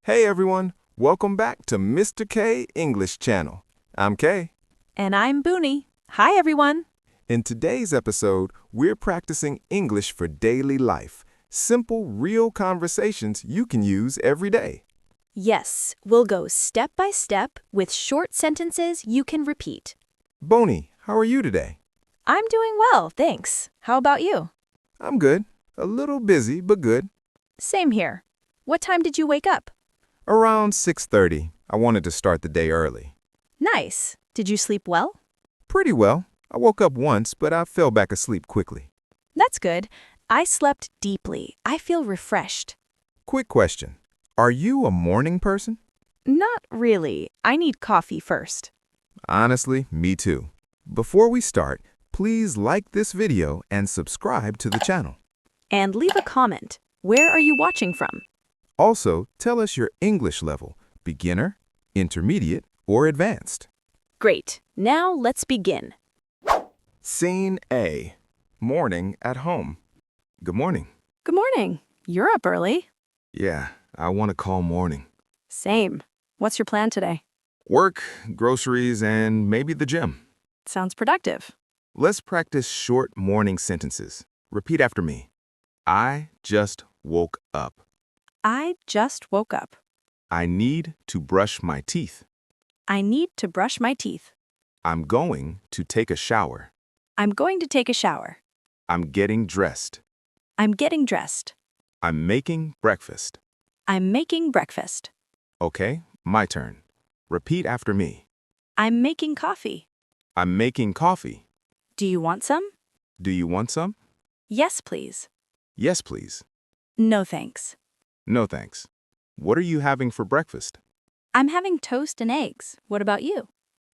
Hey everyone, welcome back to Mr. K English Channel. I'm Kay. And I'm Bunie. Hi, everyone. In today's episode, we're practicing English for daily life. Simple, real conversations you can use every day. Yes, we'll go step by step with short sentences you can repeat. Bunie, how are you today? I'm doing well, thanks. How about you? I'm good. A little busy, but good. Same here. What time did you wake up? Around 6:30. I wanted to start the day early. Nice. Did you sleep well? Pretty well. I woke up once, but I fell back asleep quickly. That's good. I slept deeply. I feel refreshed. Quick question. Are you a morning person? Not really. I need coffee first. Honestly, me too. Before we start, please like this video and subscribe to the channel. And leave a comment. Where are you watching from? Also, tell us your English level, beginner, intermediate, or advanced. Great. Now let's begin. Scene A. Morning at home. Good morning. Good morning. You're up early. Yeah, I want to call morning. Same. What's your plan today? Work, groceries, and maybe the gym. Sounds productive. Let's practice short morning sentences. Repeat after me. I just woke up. I just woke up. I need to brush my teeth. I need to brush my teeth. I'm going to take a shower. I'm going to take a shower. I'm getting dressed. I'm getting dressed. I'm making breakfast. I'm making breakfast. Okay, my turn. Repeat after me. I'm making coffee. I'm making coffee. Do you want some? Do you want some? Yes, please. Yes, please. No, thanks. No, thanks. What are you having for breakfast? I'm having toast and eggs. What about you?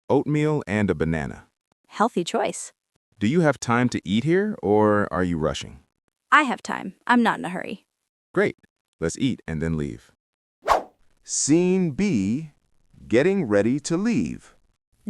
Oatmeal and a banana. Healthy choice. Do you have time to eat here, or are you rushing? I have time. I'm not in a hurry. Great. Let's eat and then leave. Scene B. Getting ready to leave.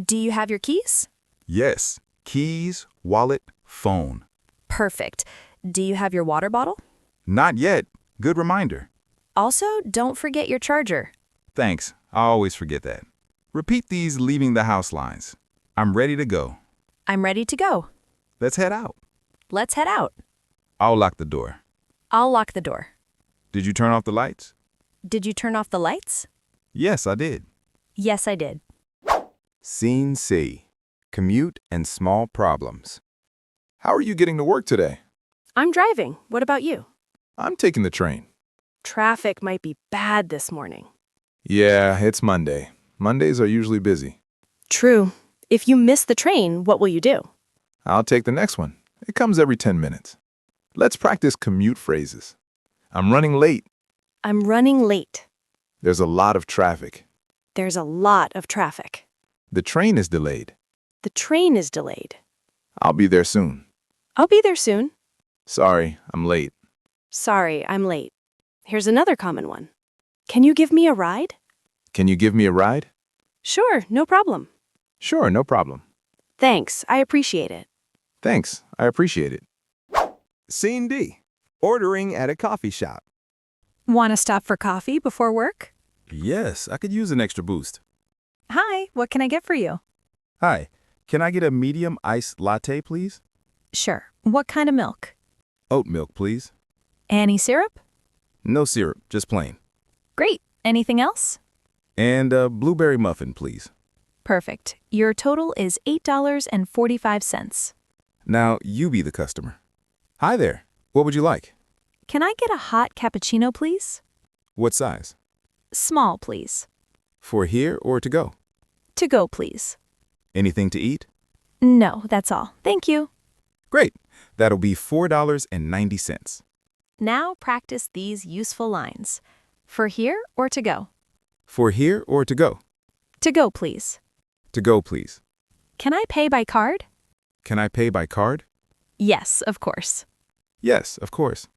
Do you have your keys? Yes. Keys, wallet, phone. Perfect. Do you have your water bottle? Not yet. Good reminder. Also, don't forget your charger. Thanks. I always forget that. Repeat these leaving the house lines. I'm ready to go. I'm ready to go. Let's head out. Let's head out. I'll lock the door. I'll lock the door. Did you turn off the lights? Did you turn off the lights? Yes, I did. Yes, I did. Scene C. Commute and small problems. How are you getting to work today? I'm driving. What about you? I'm taking the train. Traffic might be bad this morning. Yeah, it's Monday. Mondays are usually busy. True. If you miss the train, what will you do? I'll take the next one. It comes every 10 minutes. Let's practice commute phrases. I'm running late. I'm running late. There's a lot of traffic. There's a lot of traffic. The train is delayed. The train is delayed. I'll be there soon. I'll be there soon. Sorry, I'm late. Sorry, I'm late. Here's another common one. Can you give me a ride? Can you give me a ride? Sure, no problem. Sure, no problem. Thanks, I appreciate it. Thanks, I appreciate it. Scene D. Ordering at a coffee shop. Want to stop for coffee before work? Yes, I could use an extra boost. Hi, what can I get for you? Hi, can I get a medium iced latte, please? Sure. What kind of milk? Oat milk, please. Any syrup? No syrup, just plain. Great. Anything else? And a blueberry muffin, please. Perfect. Your total is $8.45. Now, you be the customer. Hi there. What would you like? Can I get a hot cappuccino, please? What size? Small, please. For here or to go? To go, please. Anything to eat? No, that's all. Thank you. Great. That'll be $4.90. Now practice these useful lines. For here or to go? For here or to go? To go, please. To go, please. Can I pay by card? Can I pay by card? Yes, of course. Yes, of course.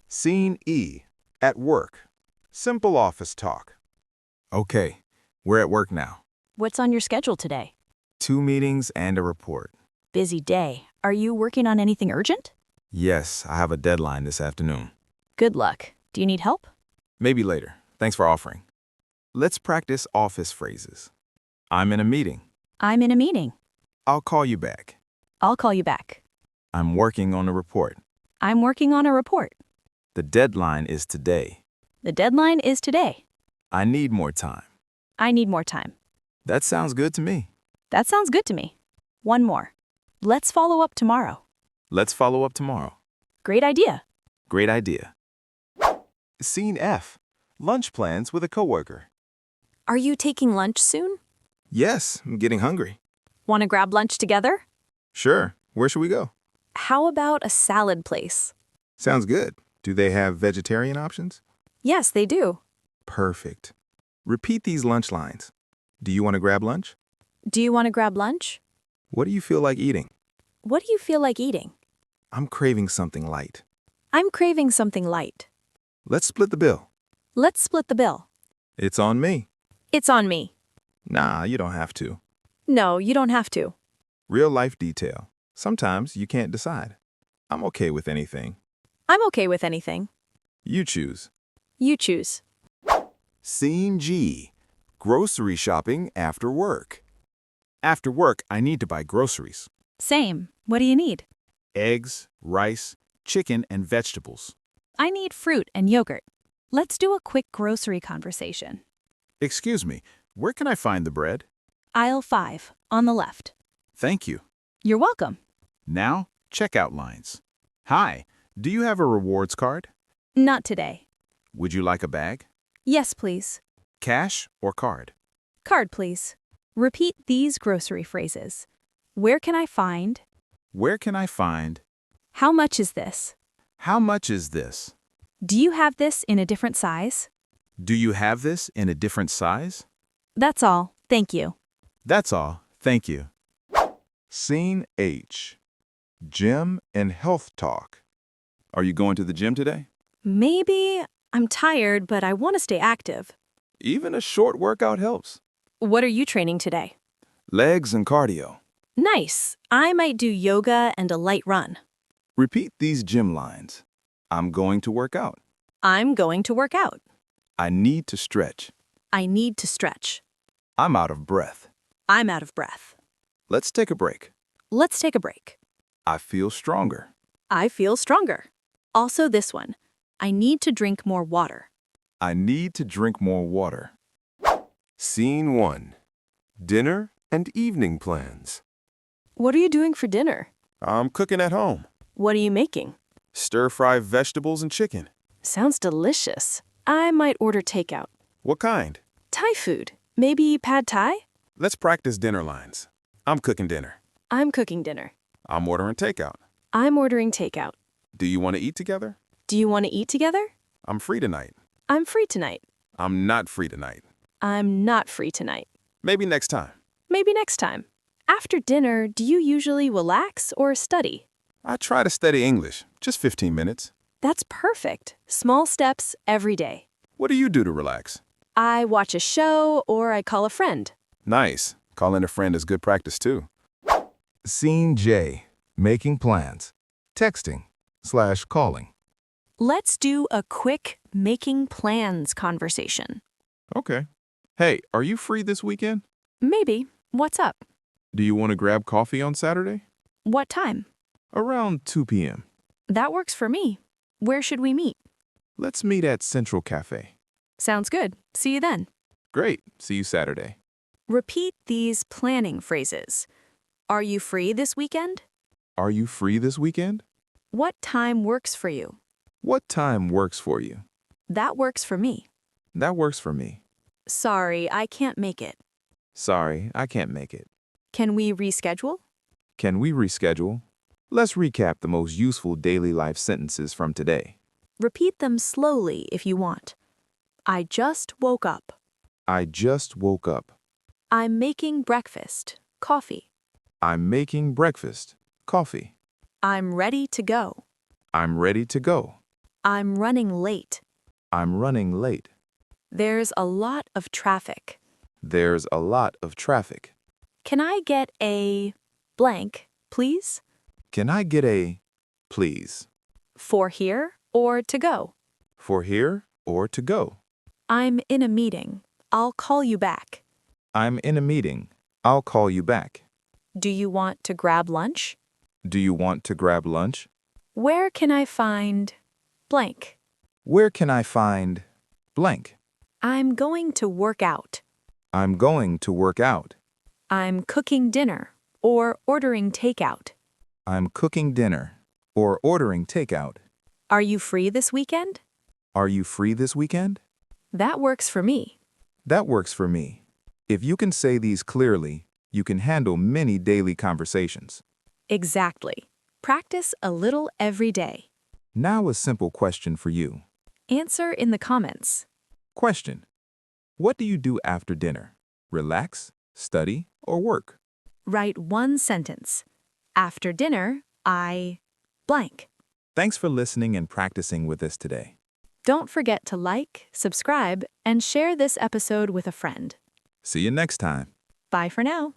Scene E. At work. Simple office talk. Okay, we're at work now. What's on your schedule today? 2 meetings and a report. Busy day. Are you working on anything urgent? Yes, I have a deadline this afternoon. Good luck. Do you need help? Maybe later. Thanks for offering. Let's practice office phrases. I'm in a meeting. I'm in a meeting. I'll call you back. I'll call you back. I'm working on a report. I'm working on a report. The deadline is today. The deadline is today. I need more time. I need more time. That sounds good to me. That sounds good to me. One more. Let's follow up tomorrow. Let's follow up tomorrow. Great idea. Great idea. Scene F. Lunch plans with a coworker. Are you taking lunch soon? Yes, I'm getting hungry. Want to grab lunch together? Sure. Where should we go? How about a salad place? Sounds good. Do they have vegetarian options? Yes, they do. Perfect. Repeat these lunch lines. Do you want to grab lunch? Do you want to grab lunch? What do you feel like eating? What do you feel like eating? I'm craving something light. I'm craving something light. Let's split the bill. Let's split the bill. It's on me. It's on me. Nah, you don't have to. No, you don't have to. Real life detail. Sometimes you can't decide. I'm okay with anything. I'm okay with anything. You choose. You choose. Scene G. Grocery shopping after work. After work, I need to buy groceries. Same. What do you need? Eggs, rice, chicken, and vegetables. I need fruit and yogurt. Let's do a quick grocery conversation. Excuse me, where can I find the bread? Aisle 5, on the left. Thank you. You're welcome. Now, checkout lines. Hi, do you have a rewards card? Not today. Would you like a bag? Yes, please. Cash or card? Card, please. Repeat these grocery phrases. Where can I find? Where can I find? How much is this? How much is this? Do you have this in a different size? Do you have this in a different size? That's all. Thank you. That's all. Thank you. Scene H. Gym and health talk. Are you going to the gym today? Maybe. I'm tired, but I want to stay active. Even a short workout helps. What are you training today? Legs and cardio. Nice. I might do yoga and a light run. Repeat these gym lines. I'm going to work out. I'm going to work out. I need to stretch. I need to stretch. I'm out of breath. I'm out of breath. Let's take a break. Let's take a break. I feel stronger. I feel stronger. Also this one. I need to drink more water. I need to drink more water. Scene 1. Dinner and evening plans. What are you doing for dinner? I'm cooking at home. What are you making? Stir-fry vegetables and chicken. Sounds delicious. I might order takeout. What kind? Thai food. Maybe pad thai? Let's practice dinner lines. I'm cooking dinner. I'm cooking dinner. I'm ordering takeout. I'm ordering takeout. Do you want to eat together? Do you want to eat together? I'm free tonight. I'm free tonight. I'm not free tonight. I'm not free tonight. Maybe next time. Maybe next time. After dinner, do you usually relax or study? I try to study English, just 15 minutes. That's perfect. Small steps every day. What do you do to relax? I watch a show or I call a friend. Nice. Calling a friend is good practice too. Scene J. Making plans. Texting/calling. Let's do a quick making plans conversation. Okay. Hey, are you free this weekend? Maybe. What's up? Do you want to grab coffee on Saturday? What time? Around 2 p.m. That works for me. Where should we meet? Let's meet at Central Cafe. Sounds good. See you then. Great. See you Saturday. Repeat these planning phrases. Are you free this weekend? Are you free this weekend? What time works for you? What time works for you? That works for me. That works for me. Sorry, I can't make it. Sorry, I can't make it. Can we reschedule? Can we reschedule? Let's recap the most useful daily life sentences from today. Repeat them slowly if you want. I just woke up. I just woke up. I'm making breakfast. Coffee. I'm making breakfast. Coffee. I'm ready to go. I'm ready to go. I'm running late. I'm running late. There's a lot of traffic. There's a lot of traffic. Can I get a blank, please? Can I get a please? For here or to go? For here or to go? I'm in a meeting. I'll call you back. I'm in a meeting. I'll call you back. Do you want to grab lunch? Do you want to grab lunch? Where can I find blank? Where can I find blank? I'm going to work out. I'm going to work out. I'm cooking dinner or ordering takeout. I'm cooking dinner or ordering takeout. Are you free this weekend? Are you free this weekend? That works for me. That works for me. If you can say these clearly, you can handle many daily conversations. Exactly. Practice a little every day. Now a simple question for you. Answer in the comments. Question. What do you do after dinner? Relax, study, or work? Write one sentence. After dinner, I blank. Thanks for listening and practicing with us today. Don't forget to like, subscribe, and share this episode with a friend. See you next time. Bye for now.